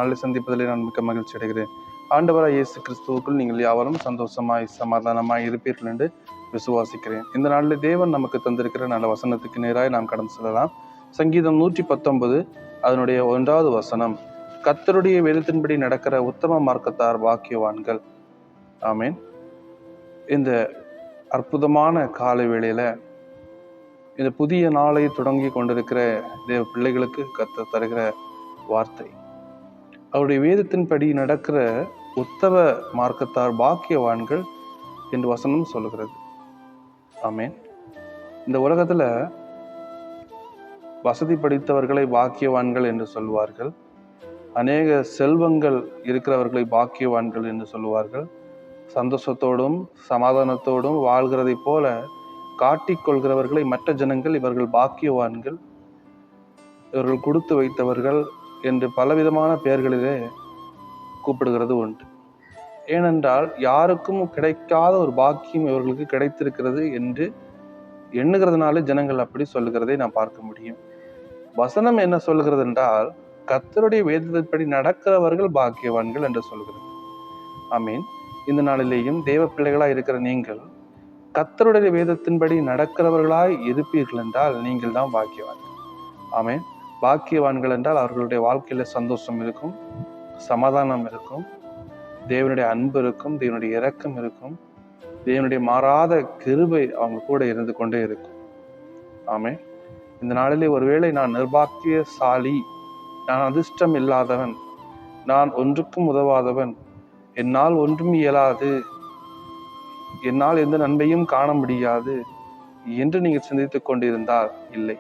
நாளில் சந்திப்பதிலே நான் மிக்க மகிழ்ச்சி அடைகிறேன். ஆண்டவராய் இயேசு கிறிஸ்துவுக்குள் நீங்கள் யாவரும் சந்தோஷமாய் சமாதானமாய் இருப்பீர்கள் என்று விசுவாசிக்கிறேன். இந்த நாளில் தேவன் நமக்கு தந்திருக்கிற நல்ல வசனத்துக்கு நேராய் நாம் கடந்து செல்லலாம். சங்கீதம் 119 அதனுடைய 1வது வசனம், கர்த்தருடைய வேதத்தின்படி நடக்கிற உத்தம மார்க்கத்தார் பாக்கியவான்கள். ஆமேன். இந்த அற்புதமான காலை வேளையில இந்த புதிய நாளை தொடங்கி கொண்டிருக்கிற தேவ பிள்ளைகளுக்கு கர்த்தர் தருகிற வார்த்தை, அவருடைய வேதத்தின்படி நடக்கிற உத்தம மார்க்கத்தார் பாக்கியவான்கள் என்று வசனம் சொல்லுகிறது. ஆமேன். இந்த உலகத்துல வசதி படித்தவர்களை பாக்கியவான்கள் என்று சொல்லுவார்கள். அநேக செல்வங்கள் இருக்கிறவர்களை பாக்கியவான்கள் என்று சொல்லுவார்கள். சந்தோஷத்தோடும் சமாதானத்தோடும் வாழ்கிறதை போல காட்டிக்கொள்கிறவர்களை மற்ற ஜனங்கள் இவர்கள் பாக்கியவான்கள், இவர்கள் கொடுத்து வைத்தவர்கள் என்று பலவிதமான பெயர்களிலே கூப்பிடுகிறது உண்டு. ஏனென்றால் யாருக்கும் கிடைக்காத ஒரு பாக்கியம் இவர்களுக்கு கிடைத்திருக்கிறது என்று எண்ணுகிறதுனால ஜனங்கள் அப்படி சொல்லுகிறதை நாம் பார்க்க முடியும். வசனம் என்ன சொல்லுகிறது என்றால், கர்த்தருடைய வேதத்தின்படி நடக்கிறவர்கள் பாக்கியவான்கள் என்று சொல்கிறது. ஆமீன். இந்த நாளிலேயும் தேவ பிள்ளைகளாய் இருக்கிற நீங்கள் கர்த்தருடைய வேதத்தின்படி நடக்கிறவர்களாய் இருப்பீர்கள் என்றால் நீங்கள் தான் பாக்கியவான்கள். ஆமீன். பாக்கியவான்கள் என்றால் அவர்களுடைய வாழ்க்கையில சந்தோஷம் இருக்கும், சமாதானம் இருக்கும், தேவனுடைய அன்பு இருக்கும், தேவனுடைய இரக்கம் இருக்கும், தேவனுடைய மாறாத கிருபை அவங்க கூட இருந்து கொண்டே இருக்கும். ஆமீன். இந்த நாளிலே ஒருவேளை நான் நிர்பாக்கியசாலி, நான் அதிர்ஷ்டம் இல்லாதவன், நான் ஒன்றுக்கும் உதவாதவன், என்னால் ஒன்றும் இயலாது, என்னால் எந்த நன்மையும் காண முடியாது என்று நீங்கள் சிந்தித்துக் கொண்டிருந்தால் இல்லை.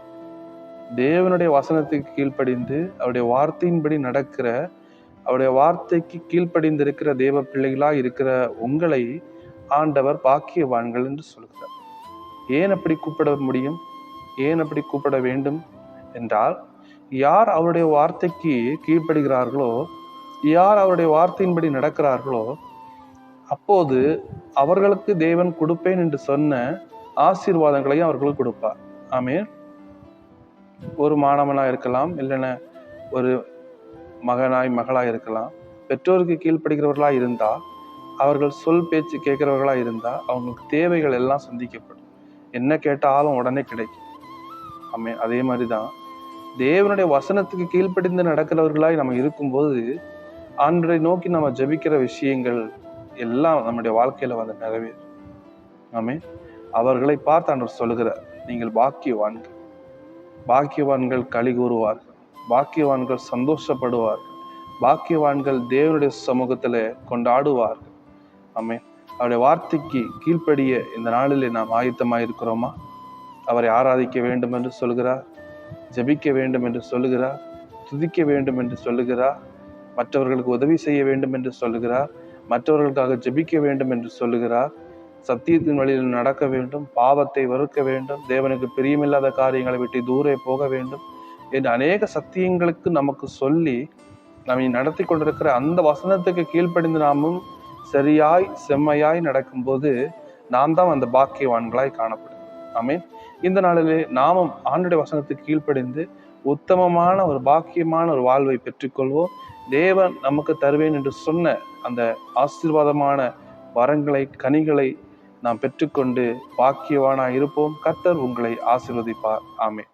தேவனுடைய வசனத்துக்கு கீழ்ப்படிந்து அவருடைய வார்த்தையின்படி நடக்கிற, அவருடைய வார்த்தைக்கு கீழ்ப்படிந்திருக்கிற தேவ பிள்ளைகளாய் இருக்கிற உங்களை ஆண்டவர் பாக்கியவான்கள் என்று சொல்கிறார். ஏன் அப்படி கூப்பிட முடியும்? ஏன் அப்படி கூப்பிட வேண்டும் என்றால், யார் அவருடைய வார்த்தைக்கு கீழ்ப்படுகிறார்களோ, யார் அவருடைய வார்த்தையின்படி நடக்கிறார்களோ, அப்போது அவர்களுக்கு தேவன் கொடுப்பேன் என்று சொன்ன ஆசீர்வாதங்களையும் அவர்களுக்கு கொடுப்பார். ஆமென். ஒரு மாணவனாய் இருக்கலாம், இல்லைன்னா ஒரு மகனாய் மகளாய் இருக்கலாம். பெற்றோருக்கு கீழ்ப்படுகிறவர்களாய் இருந்தால், அவர்கள் சொல் பேச்சு கேட்கிறவர்களாய் இருந்தால் அவங்களுக்கு தேவைகள் எல்லாம் சந்திக்கப்படும். என்ன கேட்டாலும் உடனே கிடைக்கும். ஆமென். அதே மாதிரிதான் தேவனுடைய வசனத்துக்கு கீழ்ப்படிந்து நடக்கிறவர்களாய் நம்ம இருக்கும்போது ஆண்டவரை நோக்கி நம்ம ஜெபிக்கிற விஷயங்கள் எல்லாம் நம்முடைய வாழ்க்கையில வந்து நிறைவேறும். ஆமென். அவர்களை பார்த்து ஆண்டவர் சொல்லுகிறார், நீங்கள் பாக்கியவான்கள். பாக்கியவான்கள் களி கூறுவார்கள், பாக்கியவான்கள் சந்தோஷப்படுவார்கள், பாக்கியவான்கள் தேவனுடைய சமூகத்துல கொண்டாடுவார்கள். ஆமென். அவருடைய வார்த்தைக்கு கீழ்ப்படிய இந்த நாளிலே நாம் ஆயத்தமாக இருக்கிறோமா? அவரை ஆராதிக்க வேண்டும் என்று சொல்கிறார், ஜெபிக்க வேண்டும் என்று சொல்லுகிறார், துதிக்க வேண்டும் என்று சொல்லுகிறார், மற்றவர்களுக்கு உதவி செய்ய வேண்டும் என்று சொல்லுகிறார், மற்றவர்களுக்காக ஜெபிக்க வேண்டும் என்று சொல்லுகிறார், சத்தியத்தின் வழியில் நடக்க வேண்டும், பாவத்தை வெறுக்க வேண்டும், தேவனுக்கு பிரியமில்லாத காரியங்களை விட்டு தூரே போக வேண்டும் என்று அநேக சத்தியங்களுக்கு நமக்கு சொல்லி நம்மை நடத்தி கொண்டிருக்கிற அந்த வசனத்துக்கு கீழ்ப்படிந்து நாமும் சரியாய் செம்மையாய் நடக்கும்போது நாம் தான் அந்த பாக்கியவான்களாய் காணப்படும். ஆமென். இந்த நாளிலே நாமும் ஆண்டவருடைய வசனத்துக்கு கீழ்ப்படிந்து உத்தமமான ஒரு பாக்கியமான ஒரு வாழ்வை பெற்றுக்கொள்வோம். தேவன் நமக்கு தருவேன் என்று சொன்ன அந்த ஆசீர்வாதமான வரங்களை, கனிகளை நாம் பெற்றுக்கொண்டு பாக்கியவானாய் இருப்போம். கர்த்தர் உங்களை ஆசீர்வதிப்பார். ஆமென்.